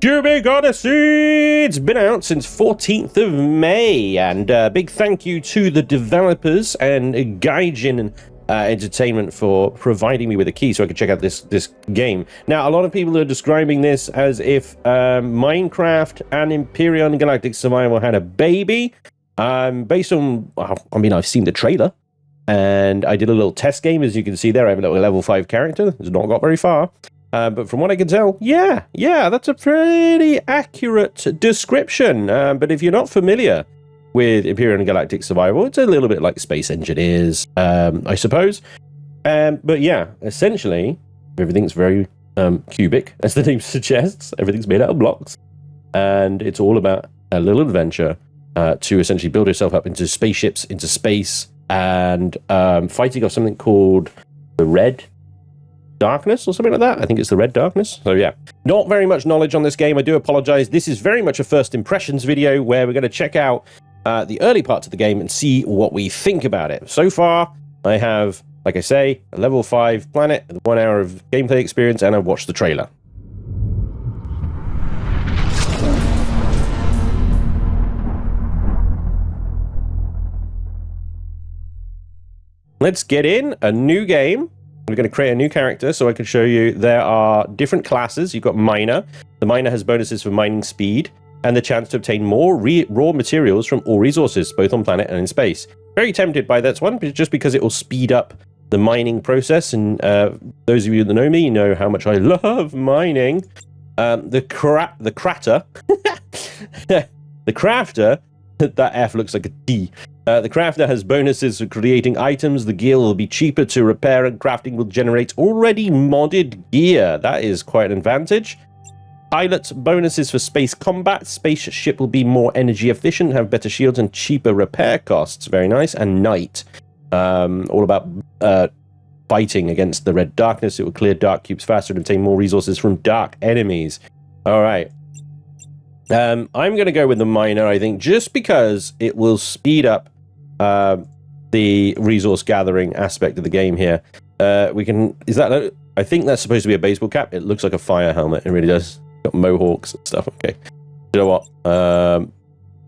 Cubic Odyssey! It's been out since 14th of May, and big thank you to the developers and Gaijin Entertainment for providing me with a key so I could check out this game. Now, a lot of people are describing this as if Minecraft and Empyrean Galactic Survival had a baby. Based on, I mean, I've seen the trailer, and I did a little test game. As you can see there, I have a little level 5 character. It's not got very far. But from what I can tell, yeah, that's a pretty accurate description. But if you're not familiar with Imperial Galactic Survival, it's a little bit like Space Engineers, I suppose. But yeah, essentially, everything's very cubic, as the name suggests. Everything's made out of blocks. And it's all about a little adventure to essentially build yourself up into spaceships, into space, and fighting off something called the Red Darkness or something like that. I think it's the Red Darkness. So yeah, not very much knowledge on this game. I do apologize. This is very much a first impressions video where we're going to check out the early parts of the game and see what we think about it. So far, I have, like I say, a level 5 planet, 1 hour of gameplay experience, and I've watched the trailer. Let's get in a new game. We're going to create a new character so I can show you there are different classes. You've got Miner. The Miner has bonuses for mining speed and the chance to obtain more raw materials from all resources, both on planet and in space. Very tempted by that one, just because it will speed up the mining process. And those of you that know me know how much I love mining. The crafter, the crafter, that F looks like a D. The crafter has bonuses for creating items. The gear will be cheaper to repair, and crafting will generate already modded gear. That is quite an advantage. Pilot bonuses for space combat. Spaceship will be more energy efficient, have better shields, and cheaper repair costs. Very nice. And Night, all about fighting against the Red Darkness. It will clear dark cubes faster and obtain more resources from dark enemies. All right. I'm going to go with the Miner, I think, just because it will speed up the resource gathering aspect of the game here. I think that's supposed to be a baseball cap. It looks like a fire helmet. It really does. Got mohawks and stuff. Okay. You know what?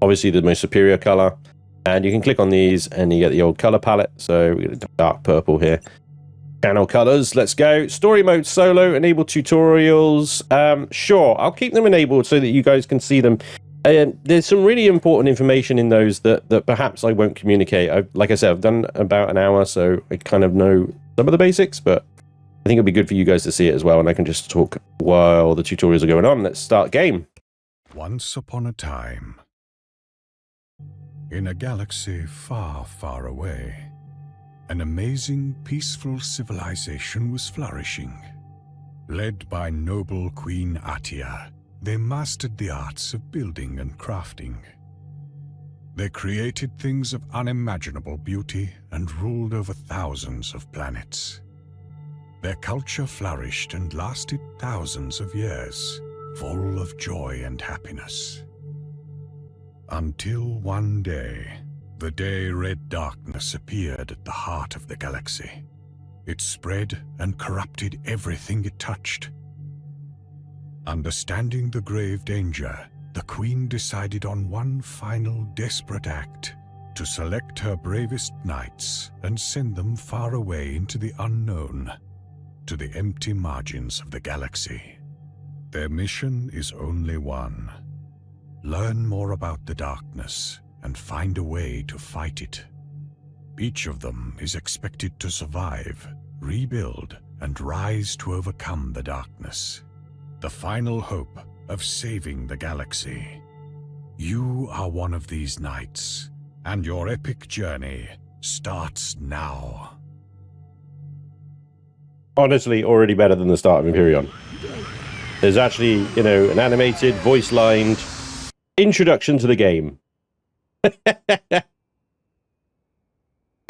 Obviously the most superior color. And you can click on these and you get the old color palette. So we get a dark purple here. Channel colors, let's go. Story mode solo, enable tutorials. Sure, I'll keep them enabled so that you guys can see them. There's some really important information in those that perhaps I won't communicate. Like I said, I've done about an hour, so I kind of know some of the basics, but I think it'll be good for you guys to see it as well, and I can just talk while the tutorials are going on. Let's start game. Once upon a time, in a galaxy far, far away, an amazing, peaceful civilization was flourishing. Led by noble Queen Atia, they mastered the arts of building and crafting. They created things of unimaginable beauty and ruled over thousands of planets. Their culture flourished and lasted thousands of years, full of joy and happiness. Until one day, the day Red Darkness appeared at the heart of the galaxy. It spread and corrupted everything it touched. Understanding the grave danger, the Queen decided on one final desperate act: to select her bravest knights and send them far away into the unknown, to the empty margins of the galaxy. Their mission is only one: learn more about the darkness and find a way to fight it. Each of them is expected to survive, rebuild, and rise to overcome the darkness. The final hope of saving the galaxy. You are one of these knights, and your epic journey starts now. Honestly, already better than the start of Empyrean. There's actually, an animated, voice-lined introduction to the game.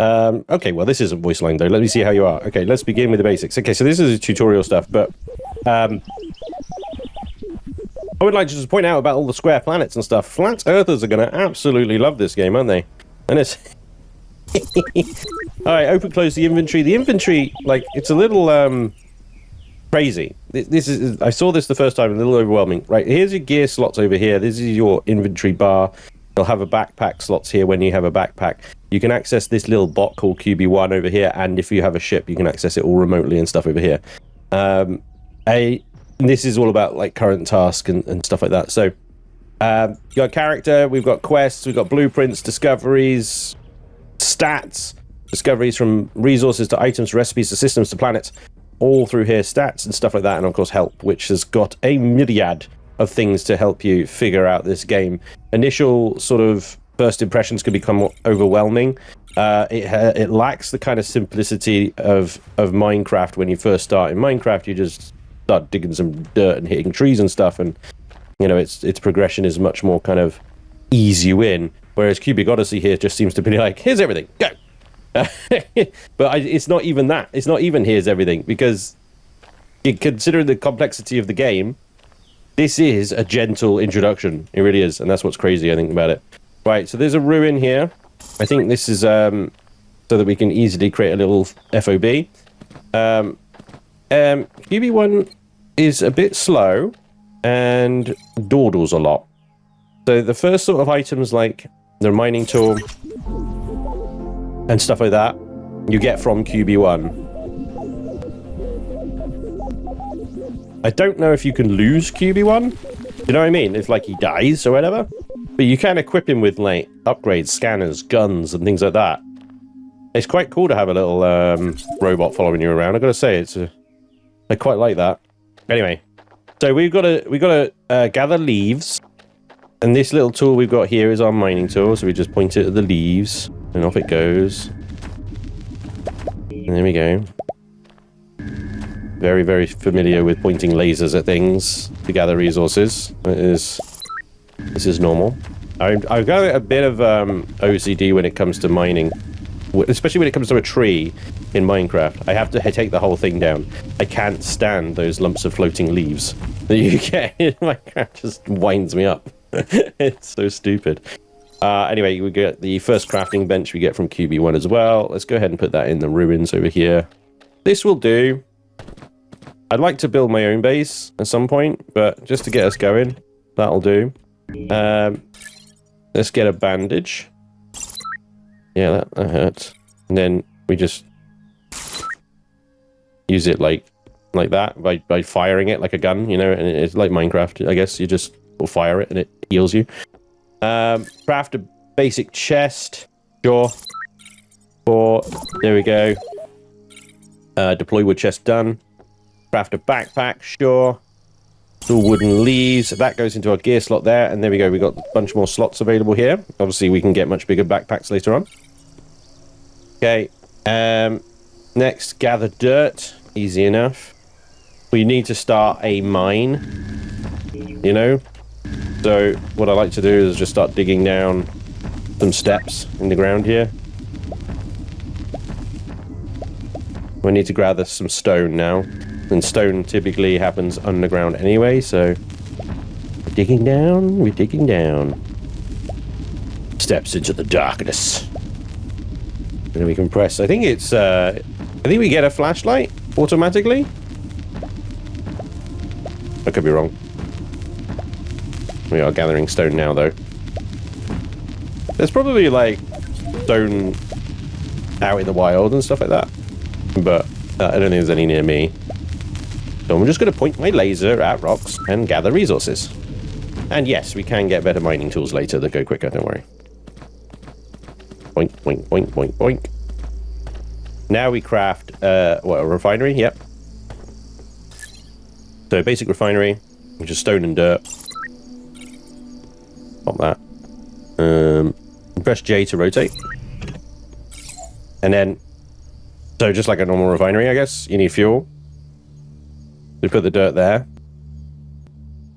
Okay, well, this isn't voice line though. Let me see how you are. Okay, let's begin with the basics. Okay, so this is tutorial stuff, but I would like to just point out about all the square planets and stuff. Flat Earthers are going to absolutely love this game, aren't they? And it's all right. Open, close the inventory. The inventory, like, it's a little crazy. This is, I saw this the first time, a little overwhelming. Right, here's your gear slots over here. This is your inventory bar. You'll have a backpack slots here when you have a backpack. You can access this little bot called QB1 over here, and if you have a ship, you can access it all remotely and stuff over here. This is all about like current task and stuff like that. So you got character, we've got quests, we've got blueprints, discoveries, stats, discoveries from resources to items, to recipes to systems to planets, all through here, stats and stuff like that, and of course help, which has got a myriad of things to help you figure out this game. Initial sort of first impressions can become overwhelming. It lacks the kind of simplicity of Minecraft. When you first start in Minecraft, you just start digging some dirt and hitting trees and stuff, and you know its progression is much more kind of ease you in. Whereas Cubic Odyssey here just seems to be like, here's everything, go. But it's not even that. It's not even here's everything, because considering the complexity of the game, this is a gentle introduction. It really is, and that's what's crazy, I think, about it. Right, so there's a ruin here. I think this is so that we can easily create a little FOB. QB1 is a bit slow and dawdles a lot. So the first sort of items like the mining tool and stuff like that, you get from QB1. I don't know if you can lose QB1. You know what I mean? If like he dies or whatever. But you can equip him with like upgrades, scanners, guns, and things like that. It's quite cool to have a little robot following you around. I gotta say, I quite like that. Anyway, so we've got to gather leaves, and this little tool we've got here is our mining tool. So we just point it at the leaves, and off it goes. And there we go. Very, very familiar with pointing lasers at things to gather resources. This is normal. I've got a bit of OCD when it comes to mining, especially when it comes to a tree in Minecraft. I have to take the whole thing down. I can't stand those lumps of floating leaves that you get in Minecraft. Just winds me up. It's so stupid. Anyway, we get the first crafting bench we get from QB1 as well. Let's go ahead and put that in the ruins over here. This will do. I'd like to build my own base at some point, but just to get us going, that'll do. Let's get a bandage. Yeah, that hurts. And then we just use it like that by firing it like a gun, you know, and it's like Minecraft, I guess. You just fire it and it heals you. Craft a basic chest. Sure. There we go. Deploy wood chest done. Craft a backpack, sure. It's all wooden leaves. That goes into our gear slot there, and there we go. We've got a bunch more slots available here. Obviously, we can get much bigger backpacks later on. Okay. Next, gather dirt. Easy enough. We need to start a mine, you know? So, what I like to do is just start digging down some steps in the ground here. We need to gather some stone now. And stone typically happens underground anyway, so we're digging down. Steps into the darkness. And then we can press, I think it's, I think we get a flashlight automatically. I could be wrong. We are gathering stone now, though. There's probably, like, stone out in the wild and stuff like that. But I don't think there's any near me. So I'm just going to point my laser at rocks and gather resources. And yes, we can get better mining tools later that go quicker, don't worry. Boink, boink, boink, boink, boink. Now we craft, a refinery? Yep. So basic refinery, which is stone and dirt. Pop that. Press J to rotate. And then, so just like a normal refinery, I guess, you need fuel. We put the dirt there,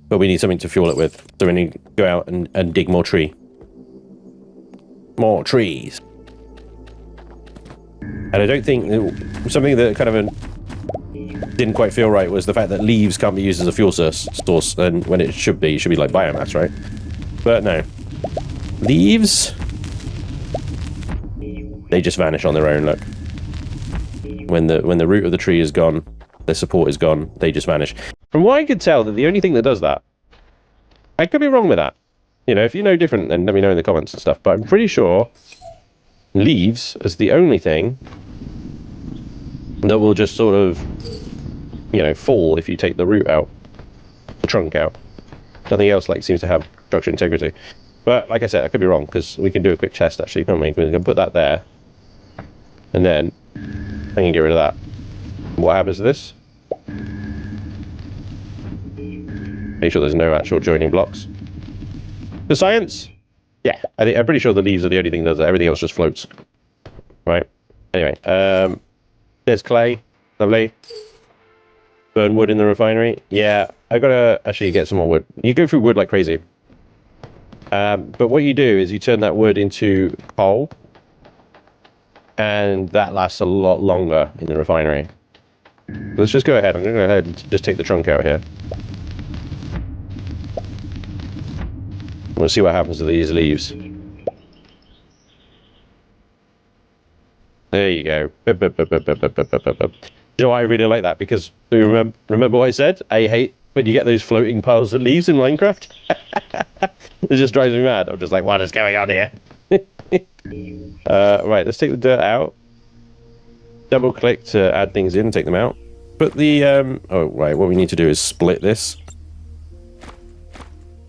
but we need something to fuel it with. So we need to go out and dig more tree. More trees. And I don't think something that kind of didn't quite feel right was the fact that leaves can't be used as a fuel source, and when it should be like biomass, right? But no, leaves, they just vanish on their own. Look, when the root of the tree is gone, their support is gone. They just vanish. From what I could tell, that the only thing that does that, I could be wrong with that. You know, if you know different, then let me know in the comments and stuff. But I'm pretty sure leaves is the only thing that will just sort of, you know, fall if you take the root out, the trunk out. Nothing else like seems to have structural integrity. But like I said, I could be wrong, because we can do a quick test actually, can't we? We can put that there, and then I can get rid of that. What happens to this? Make sure there's no actual joining blocks. The science? Yeah, I'm pretty sure the leaves are the only thing that does it. Everything else just floats. Right? Anyway, there's clay. Lovely. Burn wood in the refinery. Yeah, I gotta actually get some more wood. You go through wood like crazy. But what you do is you turn that wood into coal, and that lasts a lot longer in the refinery. Let's just go ahead. I'm gonna go ahead and just take the trunk out here. We'll see what happens to these leaves. There you go. You know, I really like that, because do you remember what I said? I hate when you get those floating piles of leaves in Minecraft. It just drives me mad. I'm just like, what is going on here? Right, let's take the dirt out. Double click to add things in and take them out. Put the, oh, right, what we need to do is split this.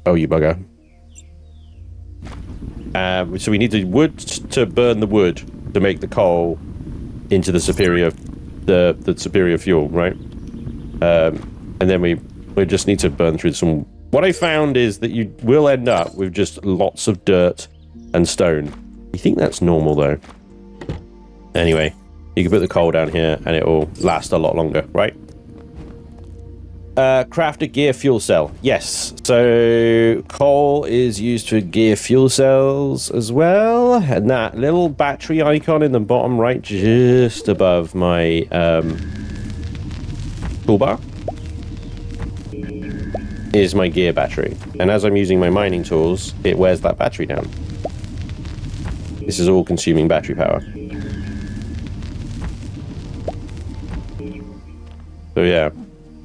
Oh, you bugger. So we need the wood to burn the wood to make the coal into the superior, the superior fuel, right? And then we just need to burn through some. What I found is that you will end up with just lots of dirt and stone. You think that's normal though? Anyway, you can put the coal down here and it will last a lot longer, right? Craft a gear fuel cell. Yes, so coal is used for gear fuel cells as well. And that little battery icon in the bottom right, just above my toolbar, is my gear battery. And as I'm using my mining tools, it wears that battery down. This is all consuming battery power. So yeah,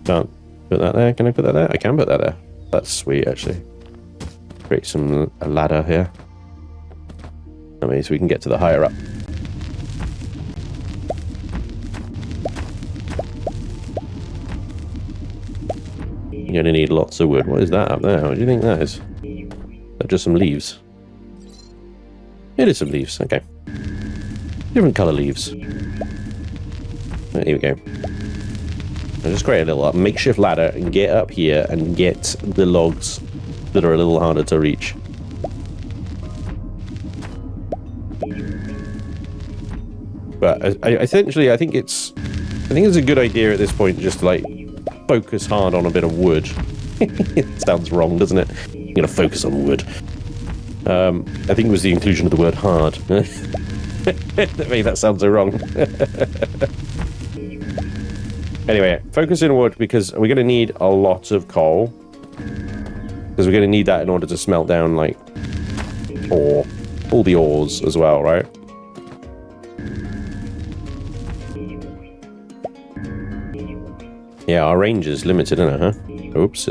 can't put that there. Can I put that there? I can put that there. That's sweet, actually. Create a ladder here. I mean, so we can get to the higher up. You're gonna need lots of wood. What is that up there? What do you think that is? Is that just some leaves? It is some leaves. Okay. Different color leaves. Right, here we go. I'll just create a little makeshift ladder and get up here and get the logs that are a little harder to reach. But essentially, I think it's a good idea at this point just to like focus hard on a bit of wood. It sounds wrong, doesn't it? You're gonna focus on wood. I think it was the inclusion of the word hard that made that sound so wrong. Anyway, focus in wood because we're going to need a lot of coal. Because we're going to need that in order to smelt down, like, ore. All the ores as well, right? Yeah, our range is limited, isn't it, huh? Oops.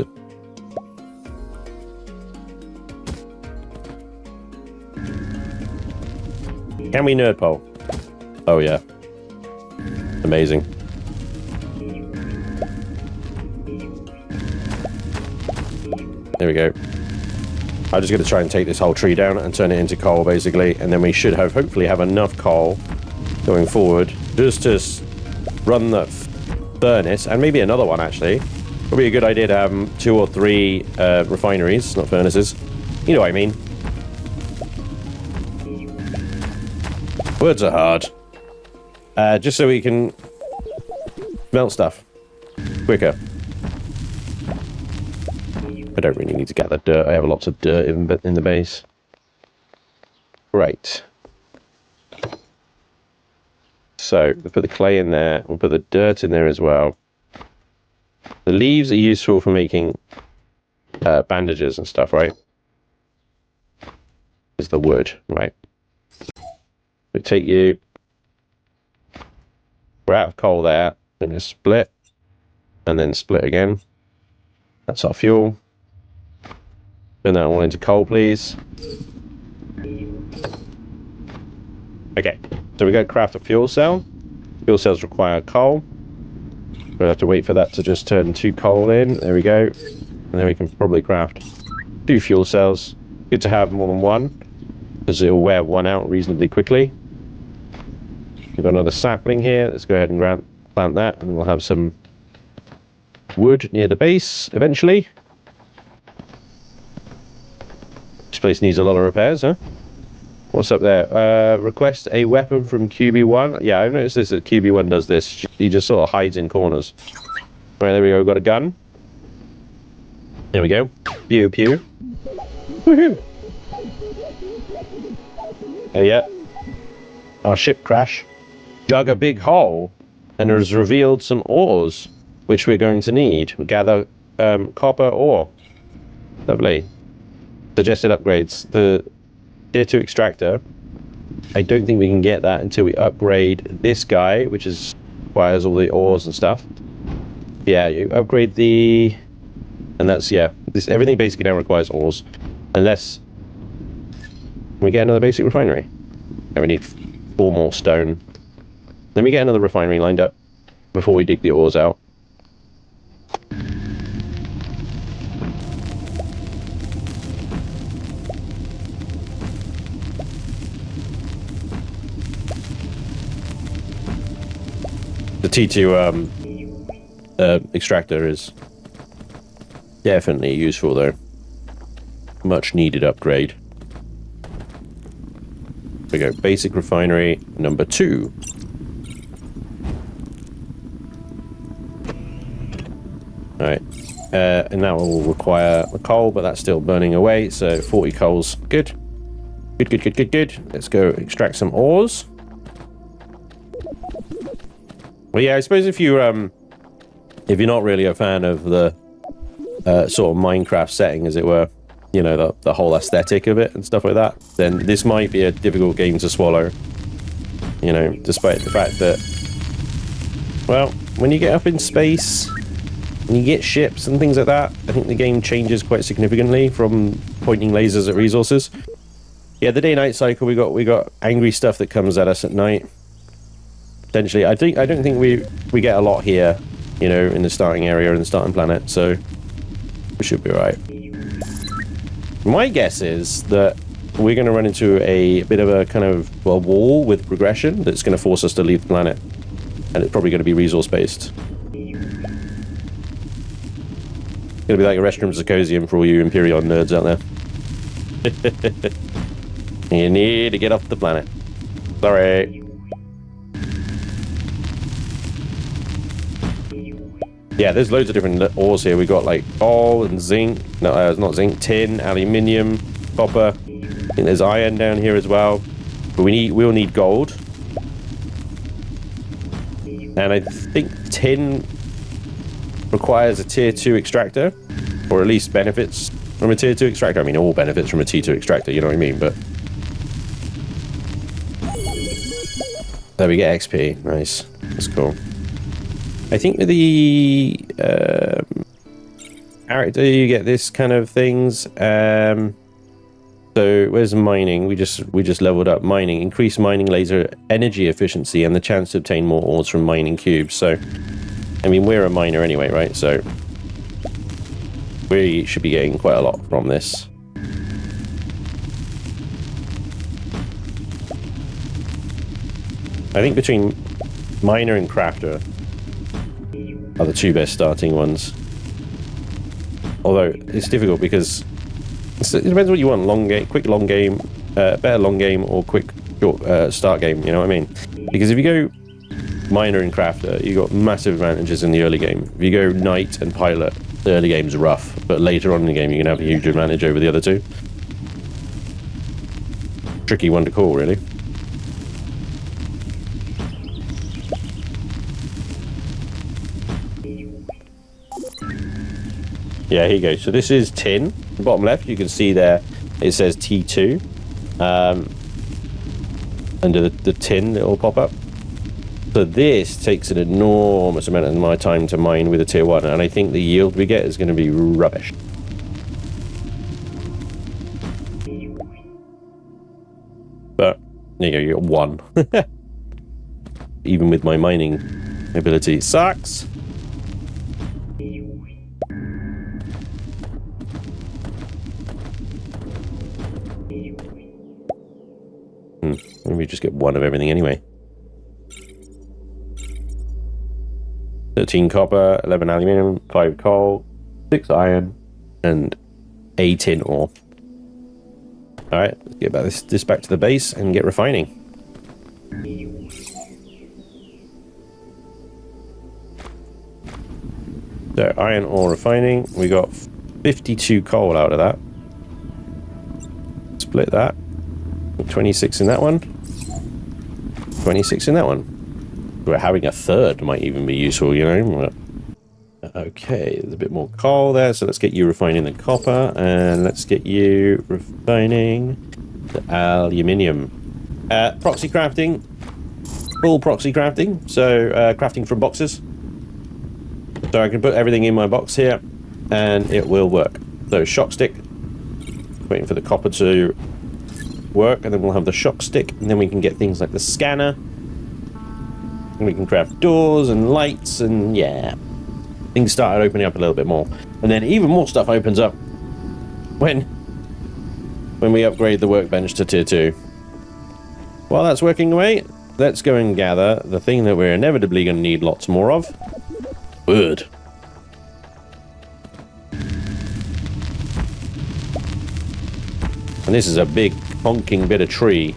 Can we nerd pole? Oh, yeah. Amazing. There we go. I'm just going to try and take this whole tree down and turn it into coal, basically, and then we should hopefully have enough coal going forward just to run the furnace, and maybe another one, actually. Probably a good idea to have 2 or 3 refineries, not furnaces. You know what I mean. Words are hard. Just so we can melt stuff quicker. I don't really need to gather dirt. I have lots of dirt in the base. Right. So, we'll put the clay in there. We'll put the dirt in there as well. The leaves are useful for making bandages and stuff, right? Is the wood, right? We take you. We're out of coal there. I'm going to split. and then split again. That's our fuel. Turn that all into coal, please. Okay, so we got to craft a fuel cell. Fuel cells require coal. We'll have to wait for that to just turn 2 coal in. There we go. And then we can probably craft 2 fuel cells. Good to have more than one, because it'll wear one out reasonably quickly. We've got another sapling here. Let's go ahead and plant that, and we'll have some wood near the base eventually. This place needs a lot of repairs, huh? What's up there? Request a weapon from QB1. Yeah, I've noticed this, that QB1 does this. He just sort of hides in corners. Right, there we go. We've got a gun. There we go. Pew, pew. Woohoo! Oh, yeah. Our ship crash dug a big hole and has revealed some ores, which we're going to need. We gather copper ore. Lovely. Suggested upgrades. The Tier 2 extractor, I don't think we can get that until we upgrade this guy, which requires all the ores and stuff. Yeah, you upgrade the... And that's, yeah, everything basically now requires ores. Unless we get another basic refinery. And we need 4 more stone. Then we get another refinery lined up before we dig the ores out. The T2 extractor is definitely useful, though. Much needed upgrade. There we go. Basic refinery number 2. Alright. And that will require a coal, but that's still burning away, so 40 coals. Good. Good, good, good, good, good. Let's go extract some ores. Well, yeah, I suppose if you're not really a fan of the sort of Minecraft setting, as it were, you know, the whole aesthetic of it and stuff like that, then this might be a difficult game to swallow. You know, despite the fact that, well, when you get up in space and you get ships and things like that, I think the game changes quite significantly from pointing lasers at resources. Yeah, the day-night cycle, we got angry stuff that comes at us at night. Potentially, I don't think we get a lot here, you know, in the starting area and the starting planet, so we should be alright. My guess is that we're going to run into a bit of a kind of a wall with progression that's going to force us to leave the planet, and it's probably going to be resource based. It's going to be like a Restroom Symposium for all you Imperion nerds out there. You need to get off the planet. Sorry. Yeah, there's loads of different ores here. We got like coal and zinc. No, it's not zinc. Tin, aluminium, copper. I think there's iron down here as well. But we'll need gold. And I think tin requires a tier 2 extractor, or at least benefits from a tier 2 extractor. I mean, all benefits from a tier 2 extractor. You know what I mean? But there we get XP. Nice. That's cool. I think with the character you get this kind of things. So where's mining? We just leveled up mining. Increase mining laser energy efficiency and the chance to obtain more ores from mining cubes. So, I mean, we're a miner anyway, right? So we should be getting quite a lot from this. I think between miner and crafter are the 2 best starting ones. Although it's difficult because it depends what you want. Long game, quick long game, better long game, or quick short start game. You know what I mean? Because if you go miner and crafter, you got massive advantages in the early game. If you go knight and pilot, the early game's rough, but later on in the game you can have a huge advantage over the other 2. Tricky one to call, really. Yeah, here you go. So this is tin. The bottom left, you can see there, it says T2. Under the tin, it will pop up. So this takes an enormous amount of my time to mine with a tier 1, and I think the yield we get is going to be rubbish. But there you go, you got 1. Even with my mining ability. Sucks! Maybe just get 1 of everything anyway. 13 copper, 11 aluminium, 5 coal, 6 iron, and 8 tin ore. Alright, let's get this back to the base and get refining. So, iron ore refining, we got 52 coal out of that. Split that. 26 in that one. 26 in that one. We're having a third might even be useful, you know. Okay, there's a bit more coal there, so let's get you refining the copper, and let's get you refining the aluminium. Proxy crafting, full proxy crafting, so crafting from boxes. So I can put everything in my box here, and it will work. So shock stick, waiting for the copper to work, and then we'll have the shock stick, and then we can get things like the scanner. And we can craft doors and lights, and yeah, things started opening up a little bit more. And then even more stuff opens up when we upgrade the workbench to tier 2. While that's working away, let's go and gather the thing that we're inevitably going to need lots more of. Wood. And this is a big honking bit of tree.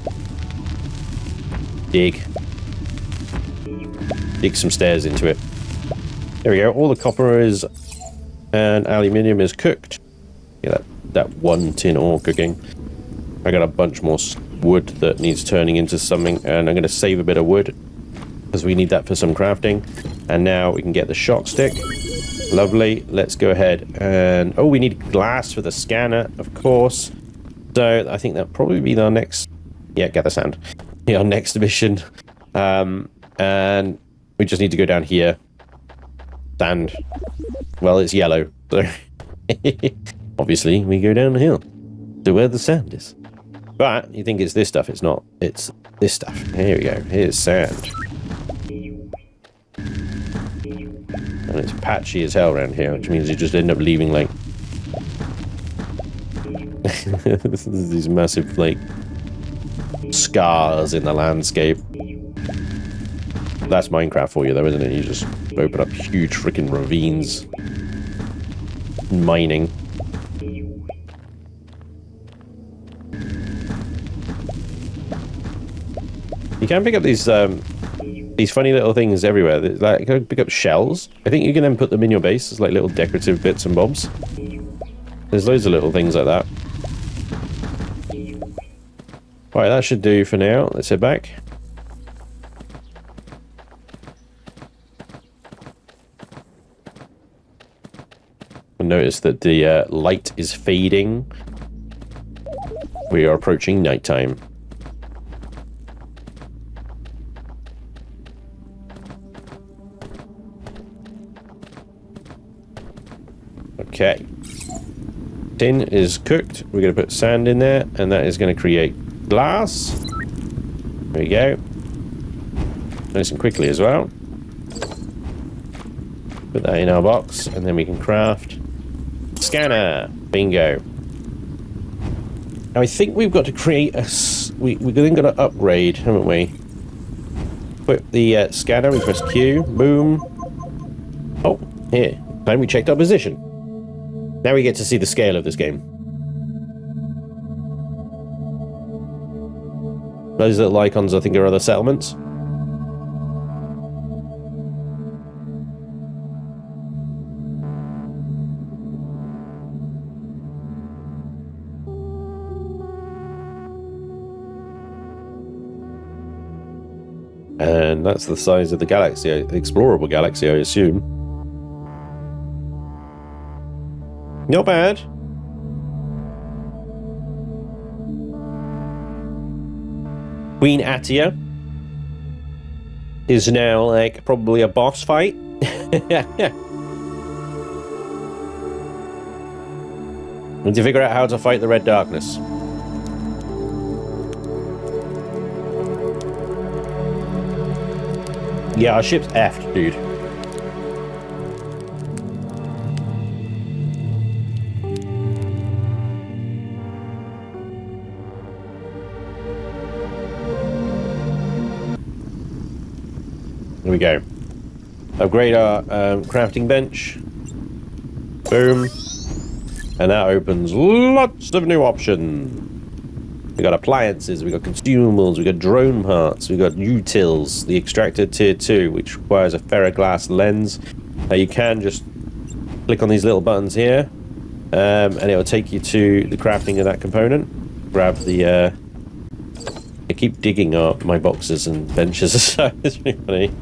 Dig some stairs into it. There we go. All the copper is and aluminium is cooked. Yeah, that 1 tin ore cooking. I got a bunch more wood that needs turning into something, and I'm going to save a bit of wood because we need that for some crafting. And now we can get the shock stick. Lovely. Let's go ahead and... oh, we need glass for the scanner, of course. So I think that'll probably be our next... yeah, gather sand. Yeah, our next mission. And we just need to go down here. Sand. Well, it's yellow, so obviously we go down the hill to where the sand is. But you think it's this stuff, it's not. It's this stuff. Here we go. Here's sand. And it's patchy as hell around here, which means you just end up leaving like these massive like scars in the landscape. That's Minecraft for you though, isn't it? You just open up huge freaking ravines. Mining. You can pick up these funny little things everywhere. Like, you can pick up shells. I think you can then put them in your base as like little decorative bits and bobs. There's loads of little things like that. Right, that should do for now. Let's head back. Notice that the light is fading. We are approaching nighttime. Okay. Tin is cooked. We're going to put sand in there, and that is going to create glass. There we go. Nice and quickly as well. Put that in our box, and then we can craft scanner. Bingo. Now I think we've got to create a... we're then got to upgrade, haven't we? Put the scanner, we press Q. Boom. Oh, here. Time we checked our position. Now we get to see the scale of this game. Those little icons I think are other settlements. And that's the size of the galaxy, the explorable galaxy, I assume. Not bad. Queen Atia. is now like probably a boss fight. Need to figure out how to fight the Red Darkness. Yeah, our ship's effed, dude. There we go. Upgrade our crafting bench. Boom. And that opens lots of new options. We got appliances, we got consumables, we got drone parts, we got utils, the extractor tier 2, which requires a ferroglass lens. You can just click on these little buttons here, and it will take you to the crafting of that component. Grab the I keep digging up my boxes and benches, so it's really funny.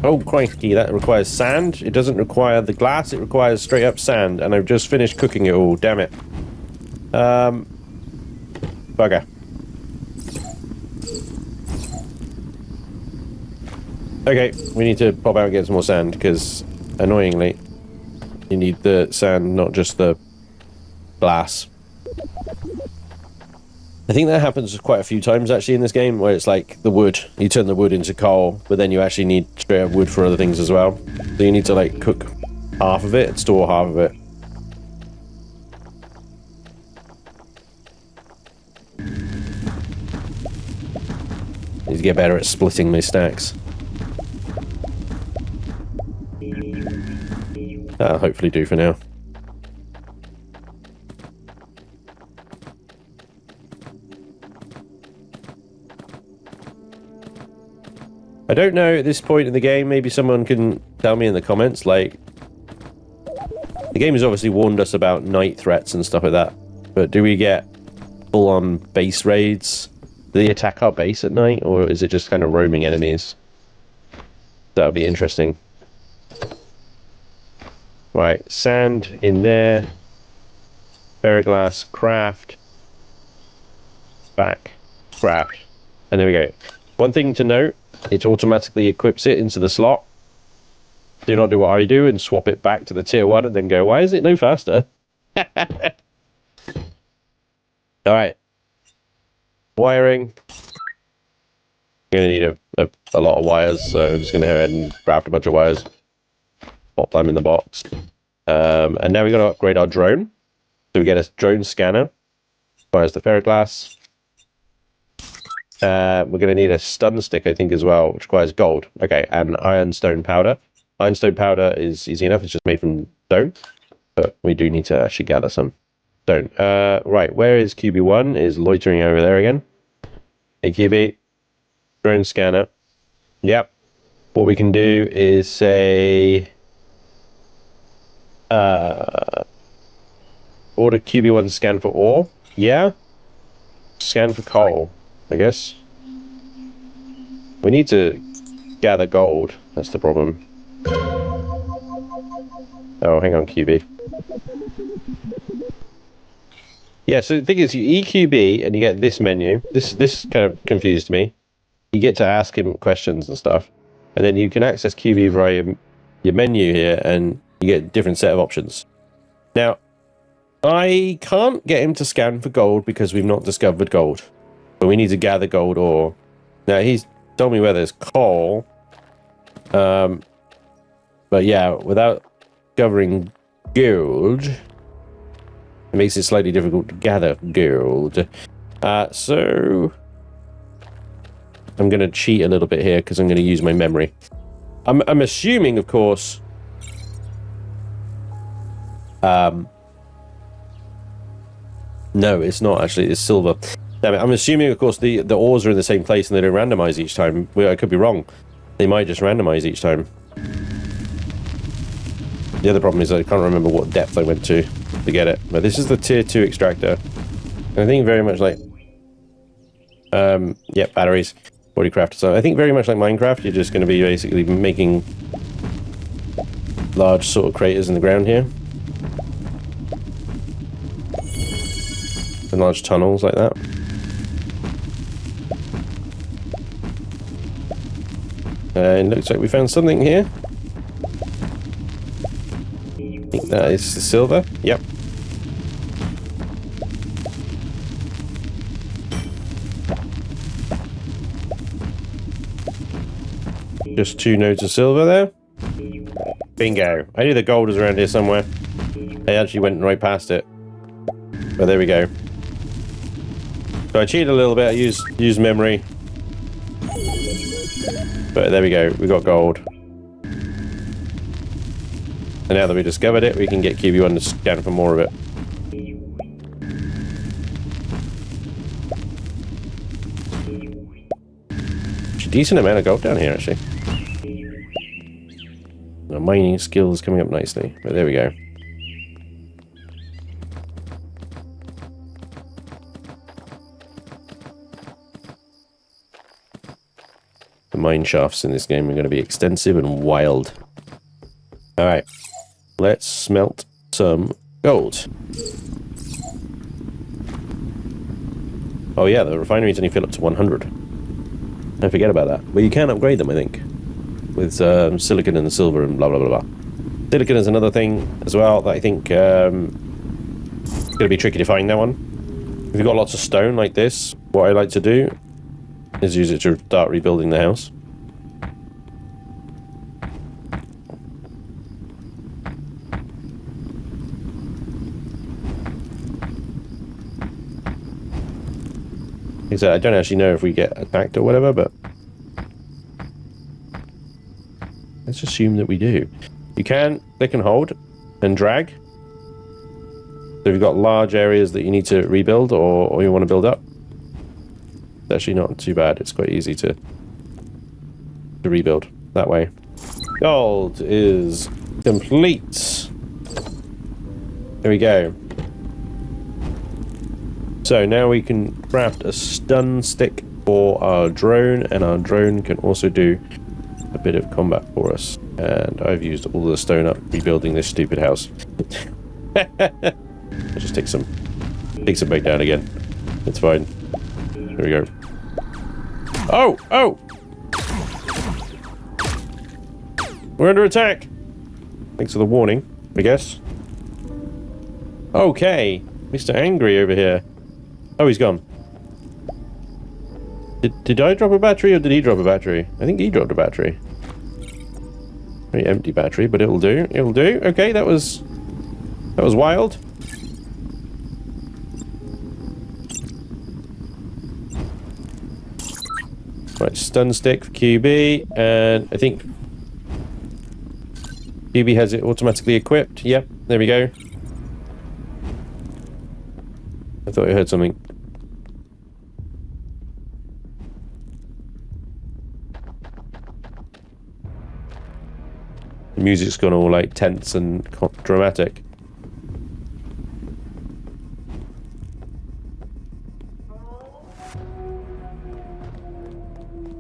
Oh crikey, that requires sand. It doesn't require the glass, it requires straight up sand, and I've just finished cooking it all, damn it. Bugger. Okay, we need to pop out and get some more sand, because annoyingly you need the sand, not just the glass. I think that happens quite a few times actually in this game, where it's like the wood, you turn the wood into coal, but then you actually need straight up wood for other things as well. So you need to like cook half of it and store half of it. Need to get better at splitting my stacks. That'll hopefully do for now. I don't know at this point in the game, maybe someone can tell me in the comments, like, the game has obviously warned us about night threats and stuff like that, but do we get full-on base raids? Do they attack our base at night, or is it just kind of roaming enemies? That would be interesting. Right, sand in there, ferroglass, craft, back, craft, and there we go. One thing to note, it automatically equips it into the slot. Do not do what I do and swap it back to the tier 1 and then go, why is it no faster? Alright. Wiring. I'm going to need a lot of wires, so I'm just going to go ahead and grab a bunch of wires. Pop them in the box. And now we've got to upgrade our drone. So we get a drone scanner. Requires the ferroglass. We're going to need a stun stick, I think, as well, which requires gold. Okay, and ironstone powder. Ironstone powder is easy enough. It's just made from stone. But we do need to actually gather some stone. Right, where is QB1? Is loitering over there again. Hey, QB. Drone scanner. Yep. What we can do is say... order QB1 scan for ore. Yeah. Scan for coal, I guess. We need to gather gold. That's the problem. Oh, hang on, QB. Yeah, so the thing is, you EQB and you get this menu. This kind of confused me. You get to ask him questions and stuff. And then you can access QB via your menu here, and you get a different set of options. Now, I can't get him to scan for gold because we've not discovered gold. But we need to gather gold ore. Now, he's told me where there's coal. But yeah, without discovering gold, it makes it slightly difficult to gather gold. So I'm going to cheat a little bit here because I'm going to use my memory. I'm assuming, of course... no, it's not actually. It's silver. Damn it. I'm assuming, of course, the ores are in the same place and they don't randomize each time. Well, I could be wrong. They might just randomize each time. The other problem is I can't remember what depth I went to get it. But this is the tier 2 extractor. And I think very much like... yeah, batteries. Already crafted. So I think very much like Minecraft, you're just going to be basically making large sort of craters in the ground here. And large tunnels like that. And looks like we found something here. I think that is the silver. Yep. Just 2 nodes of silver there. Bingo. I knew the gold was around here somewhere. I actually went right past it. But there we go. So I cheated a little bit. I used memory. But there we go. We got gold. And now that we discovered it, we can get QB1 to scan for more of it. There's a decent amount of gold down here, actually. Our mining skill is coming up nicely. But there we go. The mine shafts in this game are going to be extensive and wild. Alright. Let's smelt some gold. Oh yeah, the refineries only fill up to 100. Don't forget about that. But you can upgrade them, I think. With silicon and the silver and blah blah blah blah. Silicon is another thing as well that I think it's going to be tricky to find that one. If you've got lots of stone like this, what I like to do is use it to start rebuilding the house. I don't actually know if we get attacked or whatever, but let's assume that we do. You can click and hold and drag. So if you've got large areas that you need to rebuild or you want to build up, it's actually not too bad. It's quite easy to rebuild that way. Gold is complete. There we go. So now we can craft a stun stick for our drone, and our drone can also do a bit of combat for us. And I've used all the stone up rebuilding this stupid house. I'll just take some back down again. It's fine. There we go. Oh! Oh! We're under attack! Thanks for the warning, I guess. Okay. Mr. Angry over here. Oh, he's gone. Did I drop a battery or did he drop a battery? I think he dropped a battery. Very empty battery, but it'll do. It'll do. Okay, that was wild. Right, stun stick for QB, and I think QB has it automatically equipped. Yep, there we go. I thought I heard something. The music's gone all like tense and dramatic.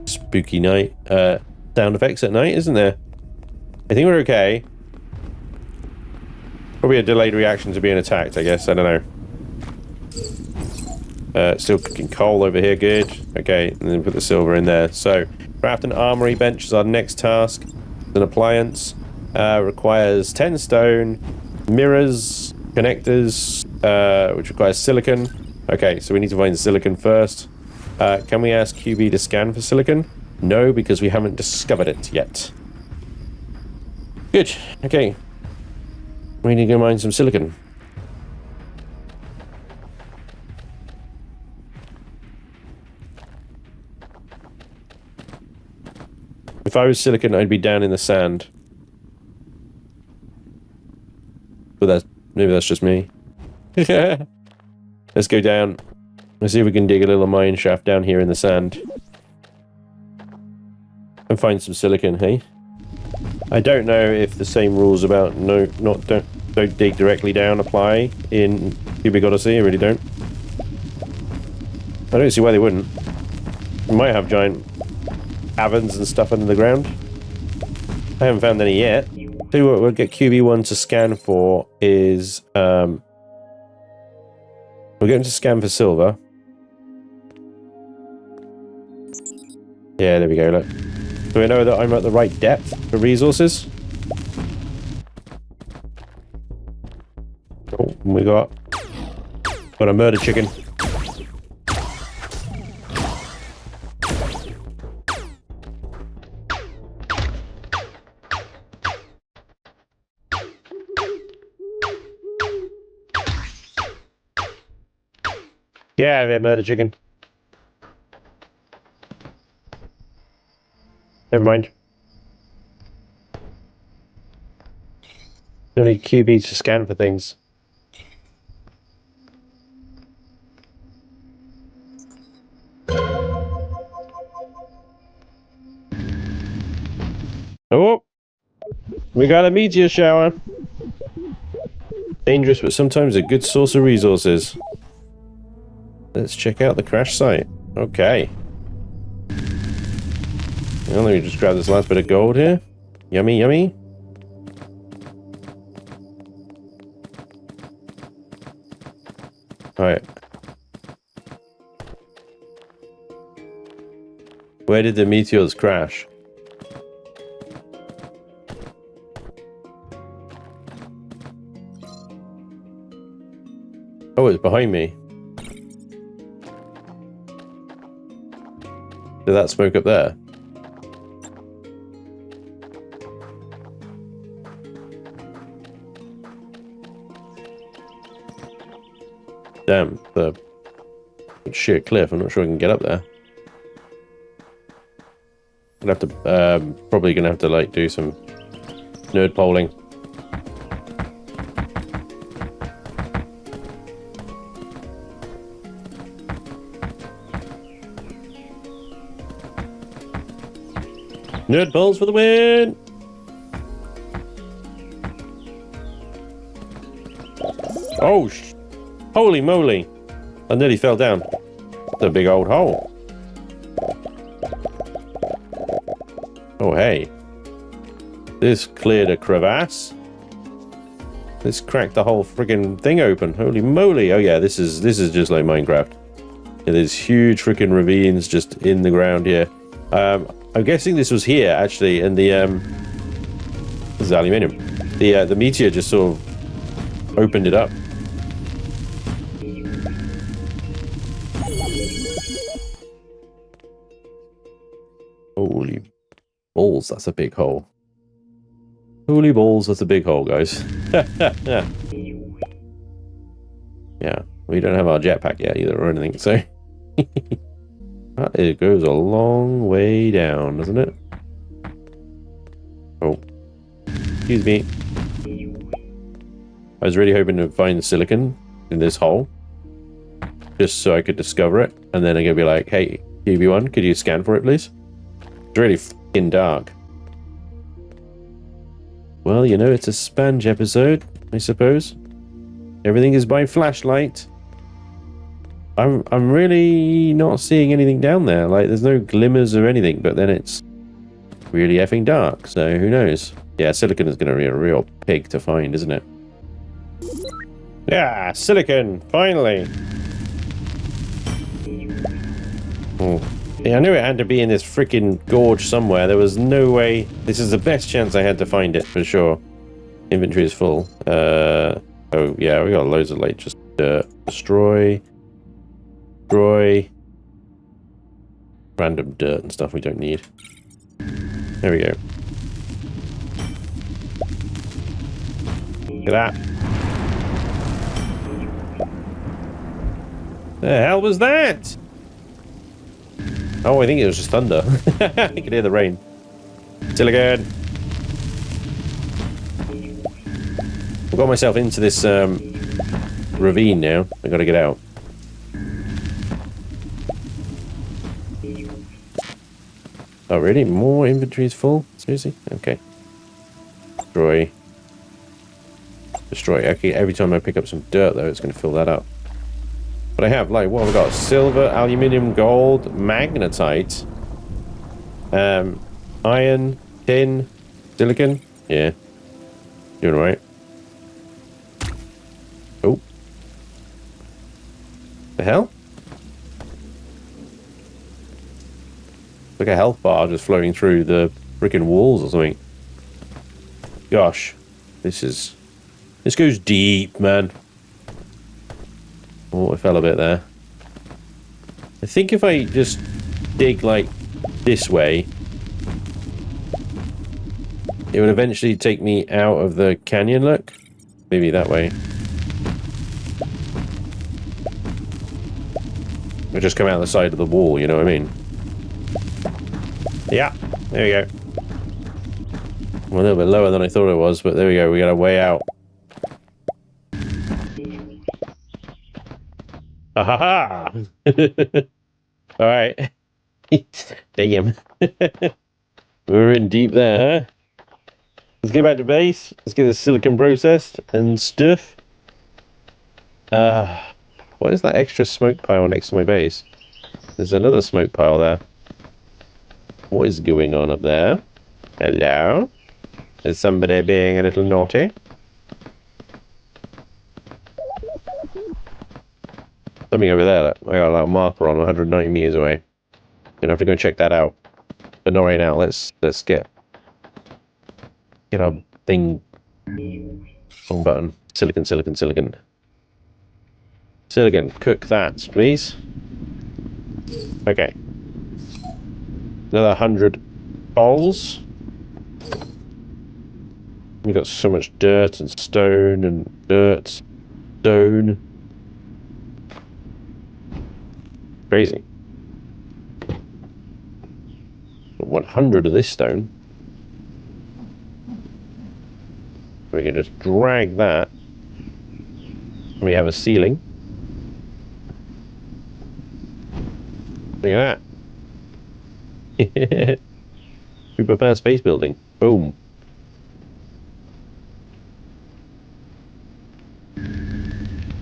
Spooky night. Sound effects at night, isn't there? I think we're okay. Probably a delayed reaction to being attacked, I guess. I don't know. Still cooking coal over here, good. Okay, and then put the silver in there. So, craft an armory bench is our next task. An appliance. Requires 10 stone, mirrors, connectors, which requires silicon. Okay, so we need to find the silicon first. Can we ask QB to scan for silicon? No, because we haven't discovered it yet. Good, okay. We need to go mine some silicon. If I was silicon, I'd be down in the sand. But maybe that's just me. Let's go down. Let's see if we can dig a little mine shaft down here in the sand. And find some silicon, hey? I don't know if the same rules about don't dig directly down apply in Cubic Odyssey. I really don't. I don't see why they wouldn't. We might have giant caverns and stuff under the ground. I haven't found any yet. Tell you what we'll get QB1 to scan for is we'll get him to scan for silver. Yeah, there we go, look. So we know that I'm at the right depth for resources. Oh, and we got a murder chicken. Yeah, we have murder chicken. Never mind. Only QB to scan for things. Oh! We got a meteor shower. Dangerous, but sometimes a good source of resources. Let's check out the crash site. Okay. Well, let me just grab this last bit of gold here. Yummy, yummy. Alright. Where did the meteors crash? Oh, it's behind me. Did that smoke up there? Damn, the sheer cliff. I'm not sure I can get up there. I'd have to, probably gonna have to, like, do some nerd polling. Nerd polls for the win! Oh, holy moly! I nearly fell down. That's a big old hole. Oh, hey. This cleared a crevasse. This cracked the whole friggin' thing open. Holy moly. Oh, yeah, this is just like Minecraft. Yeah, there's huge friggin' ravines just in the ground here. I'm guessing this was here, actually, and the, this is aluminium. The meteor just sort of opened it up. Holy balls, that's a big hole. Holy balls, that's a big hole, guys. Yeah, we don't have our jetpack yet either or anything, so... It goes a long way down, doesn't it? Oh. Excuse me. I was really hoping to find silicon in this hole. Just so I could discover it. And then I'm going to be like, hey, QB1, could you scan for it, please? It's really f***ing dark. Well, you know, it's a Spanj episode, I suppose. Everything is by flashlight. I'm really not seeing anything down there. Like, there's no glimmers or anything, but then it's really effing dark, so who knows? Yeah, silicon is going to be a real pig to find, isn't it? Yeah, silicon! Finally! Oh. Yeah, I knew it had to be in this freaking gorge somewhere. There was no way... This is the best chance I had to find it, for sure. Inventory is full. Oh, yeah, we got loads of, like, just destroy... random dirt and stuff we don't need. There we go. Look at that. The hell was that? Oh, I think it was just thunder. I could hear the rain. Silicon. I've got myself into this ravine now. I gotta get out. Oh, really? More inventory is full? Seriously? Okay. Destroy. Destroy. Okay, every time I pick up some dirt, though, it's going to fill that up. But I have, like, what have I got? Silver, aluminium, gold, magnetite, iron, tin, silicon. Yeah. Doing all right. Oh. The hell? like a health bar just floating through the freaking walls or something. Gosh, this goes deep, man. Oh, I fell a bit there. I think if I just dig like this way, it would eventually take me out of the canyon, look. Maybe that way. Or just come out the side of the wall, you know what I mean? Yeah, there we go. Well, a little bit lower than I thought it was, but there we go, we got a way out. Ha ha ha! Alright. Damn. We're in deep there, huh? Let's get back to base. Let's get the silicon processed and stuff. What is that extra smoke pile next to my base? There's another smoke pile there. What is going on up there? Hello? Is somebody being a little naughty? Something over there. Look. I got a little marker on 190 meters away. Gonna have to go check that out. But not right now. Let's get our thing. Wrong button. Silicon, silicon, silicon. Silicon, cook that, please. Okay. Another 100 bowls. We've got so much dirt and stone and dirt, stone. Crazy. 100 of this stone. We can just drag that. We have a ceiling. Look at that. We prepare space building. Boom.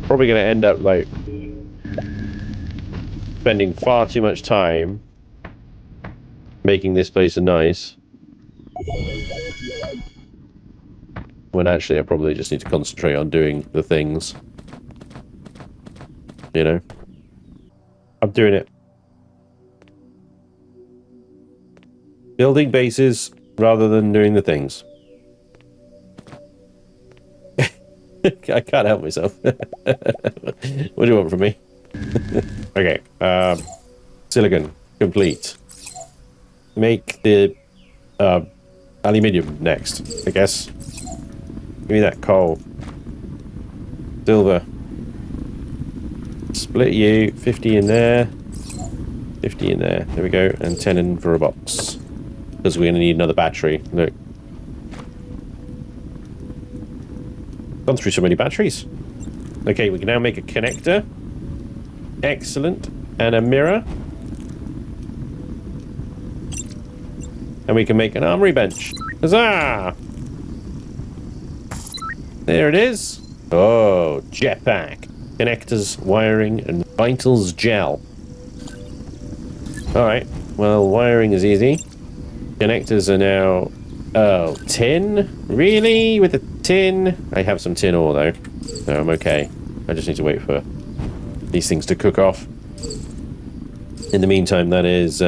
Probably going to end up like spending far too much time making this place nice, when actually I probably just need to concentrate on doing the things. You know? I'm doing it. Building bases rather than doing the things. I can't help myself. What do you want from me? Okay. Silicon complete. Make the aluminium next, I guess. Give me that coal. Silver. Split you. 50 in there. 50 in there. There we go. And 10 in for a box. Because we're going to need another battery. Look. Gone through so many batteries. Okay, we can now make a connector. Excellent. And a mirror. And we can make an armory bench. Huzzah! There it is. Oh, jetpack. Connectors, wiring, and vitals gel. Alright, well, wiring is easy. Connectors are now... Oh, tin? Really? With a tin? I have some tin ore, though. So I'm okay. I just need to wait for these things to cook off. In the meantime, that is...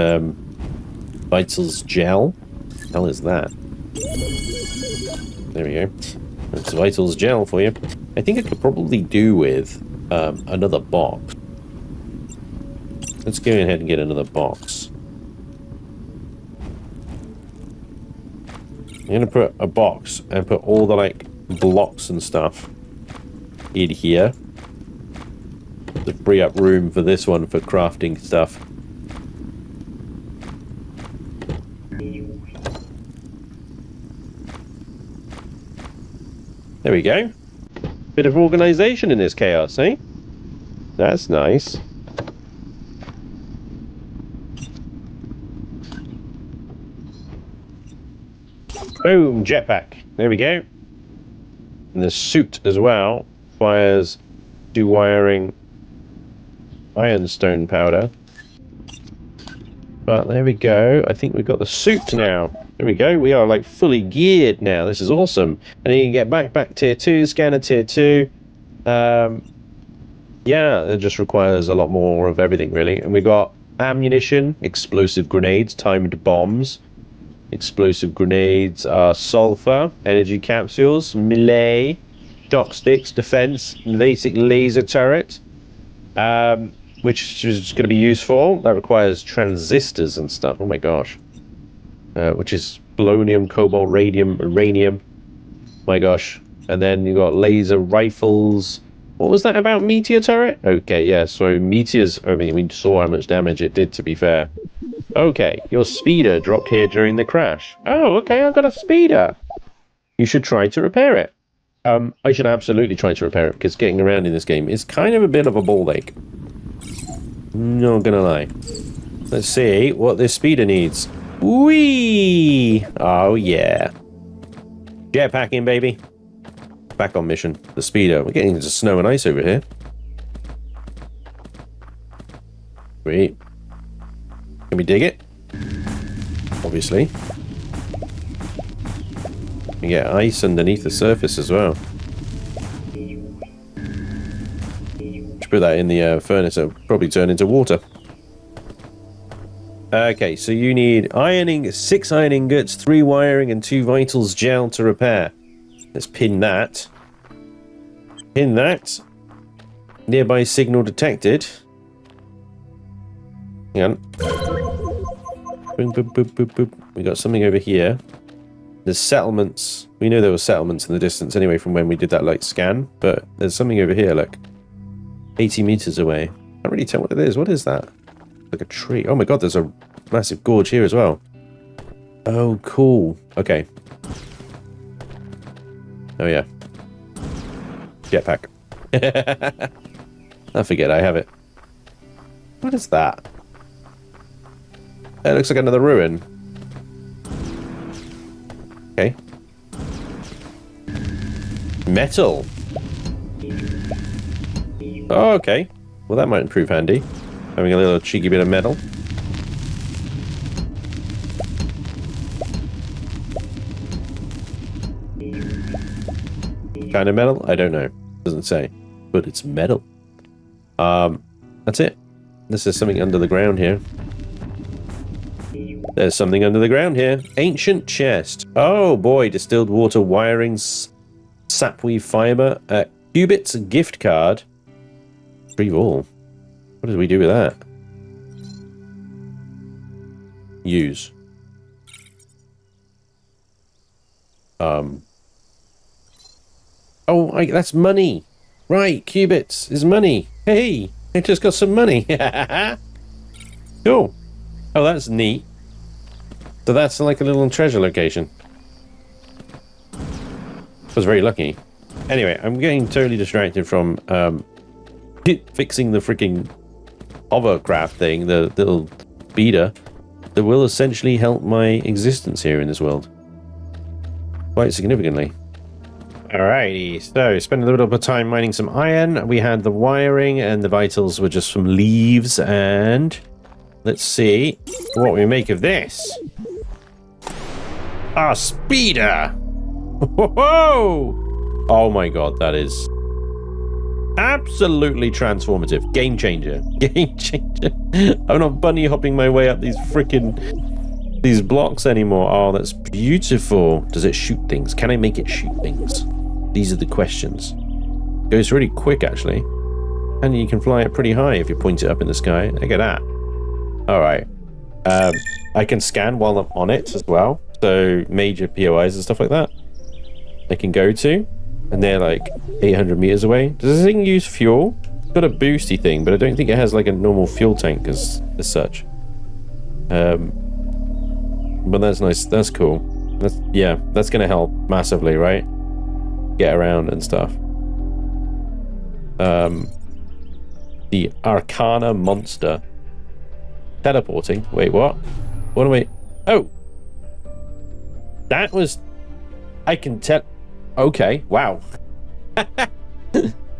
vitals gel. What the hell is that? There we go. That's vitals gel for you. I think I could probably do with another box. Let's go ahead and get another box. I'm going to put a box and put all the like blocks and stuff in here to free up room for this one for crafting stuff. There we go. Bit of organization in this chaos, eh? That's nice. Boom, jetpack. There we go. And the suit as well requires wiring ironstone powder. But there we go. I think we've got the suit now. There we go. We are like fully geared now. This is awesome. And you can get backpack tier 2, scanner tier 2. Yeah, it just requires a lot more of everything really. And we got ammunition, explosive grenades, timed bombs. Explosive grenades are sulfur, energy capsules, melee, shock sticks, defense, basic laser turret, which is going to be useful. That requires transistors and stuff. Oh my gosh. Which is polonium, cobalt, radium, uranium. My gosh. And then you got laser rifles. What was that about Meteor turret? Okay, yeah, so Meteors, I mean, we saw how much damage it did, to be fair. Okay, your speeder dropped here during the crash. Oh, okay, I've got a speeder. You should try to repair it. I should absolutely try to repair it, because getting around in this game is kind of a bit of a ball ache. Not gonna lie. Let's see what this speeder needs. Whee! Oh, yeah. Jetpacking, baby. Back on mission. The speeder. We're getting into snow and ice over here. Sweet. Can we dig it? Obviously. We get ice underneath the surface as well. Should put that in the furnace. It'll probably turn into water. Okay, so you need ironing, 6 iron ingots, 3 wiring, and 2 vitals gel to repair. Let's pin that. Pin that. Nearby signal detected. Hang on. Boom, boop, boop, boop, boop. We got something over here. There's settlements. We know there were settlements in the distance anyway from when we did that like scan, but there's something over here, look. 80 meters away. I can't really tell what it is. What is that? Like a tree. Oh my god, there's a massive gorge here as well. Oh, cool. Okay. Oh yeah. Jetpack. I forget I have it. What is that? It looks like another ruin. Okay. Metal. Oh, okay. Well, that might prove handy. Having a little cheeky bit of metal. Kind of metal? I don't know. Doesn't say. But it's metal. That's it. This is something under the ground here. There's something under the ground here. Ancient chest. Oh boy, distilled water wirings, sapweave fiber, qubits gift card. Retrieve all. What did we do with that? Use. Oh, that's money. Right, qubits is money. Hey, I just got some money. Cool. Oh, that's neat. So that's like a little treasure location. I was very lucky. Anyway, I'm getting totally distracted from fixing the freaking hovercraft thing, the little speeder that will essentially help my existence here in this world. Quite significantly. Alrighty, so spend a little bit of time mining some iron. We had the wiring and the vitals were just from leaves, and let's see what we make of this. A speeder! Whoa! Oh my god, that is absolutely transformative. Game changer. Game changer. I'm not bunny hopping my way up these blocks anymore. Oh, that's beautiful. Does it shoot things? Can I make it shoot things? These are the questions. It goes really quick, actually. And you can fly it pretty high if you point it up in the sky. Look at that. Alright. I can scan while I'm on it as well. So major POIs and stuff like that I can go to. And they're like 800 meters away. Does this thing use fuel? It's got a boosty thing, but I don't think it has like a normal fuel tank as such. But that's nice. That's cool. Yeah, that's going to help massively, right? Get around and stuff. The Arcana monster. Teleporting. Wait, what? What am I... Oh! That was... I can tell... Okay, wow.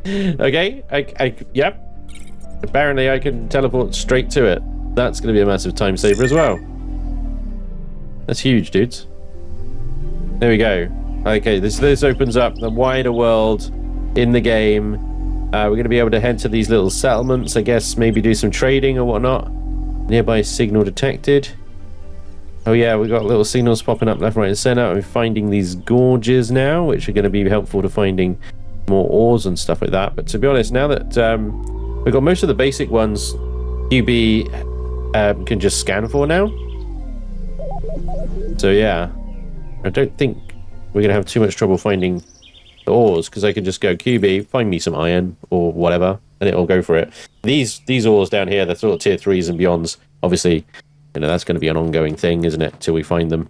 Okay, yep. Apparently I can teleport straight to it. That's going to be a massive time saver as well. That's huge, dudes. There we go. Okay, this opens up the wider world in the game. We're going to be able to head to these little settlements, I guess, maybe do some trading or whatnot. Nearby signal detected. Oh yeah, we've got little signals popping up left, right, and center. I'm finding these gorges now, which are going to be helpful to finding more ores and stuff like that. But to be honest, now that we've got most of the basic ones, QB can just scan for now. So yeah, I don't think we're going to have too much trouble finding the ores, because I can just go QB, find me some iron or whatever, and it'll go for it. These ores down here, they're sort of tier 3s and beyonds. Obviously, you know, that's going to be an ongoing thing, isn't it, till we find them.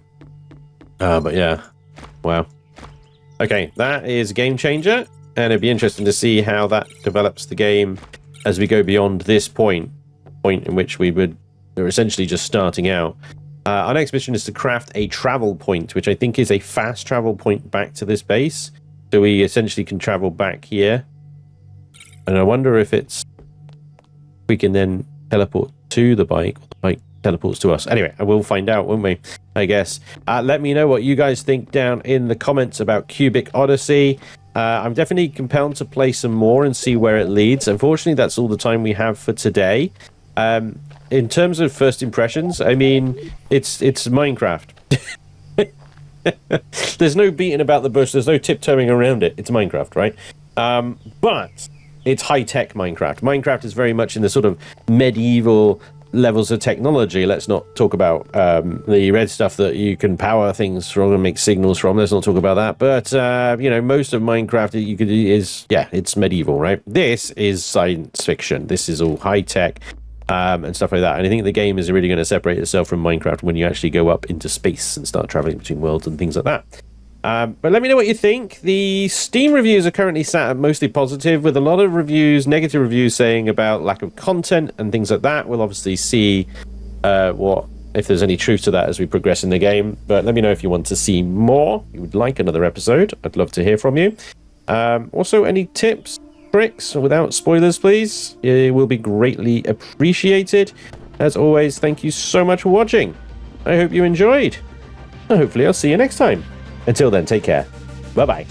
But yeah, wow. Okay, that is a game changer, and it'd be interesting to see how that develops the game as we go beyond this point in which we're essentially just starting out. Our next mission is to craft a travel point, which I think is a fast travel point back to this base. So we essentially can travel back here. And I wonder if we can then teleport to the bike, or the bike teleports to us. Anyway, we'll find out, won't we? I guess. Let me know what you guys think down in the comments about Cubic Odyssey. I'm definitely compelled to play some more and see where it leads. Unfortunately, that's all the time we have for today. In terms of first impressions, I mean, it's Minecraft. There's no beating about the bush. There's no tiptoeing around it. It's Minecraft, right? But it's high-tech Minecraft. Minecraft is very much in the sort of medieval levels of technology. Let's not talk about the red stuff that you can power things from and make signals from. Let's not talk about that. But you know, most of Minecraft it's medieval, right? This is science fiction. This is all high-tech. And stuff like that. And I think the game is really going to separate itself from Minecraft when you actually go up into space and start traveling between worlds and things like that. But let me know what you think. The Steam reviews are currently sat at mostly positive, with a lot of negative reviews saying about lack of content and things like that. We'll obviously see if there's any truth to that as we progress in the game. But let me know if you want to see more, you would like another episode. I'd love to hear from you. Also, any tips, tricks, without spoilers, please, it will be greatly appreciated. As always, thank you so much for watching. I hope you enjoyed. Hopefully I'll see you next time. Until then, take care. Bye bye.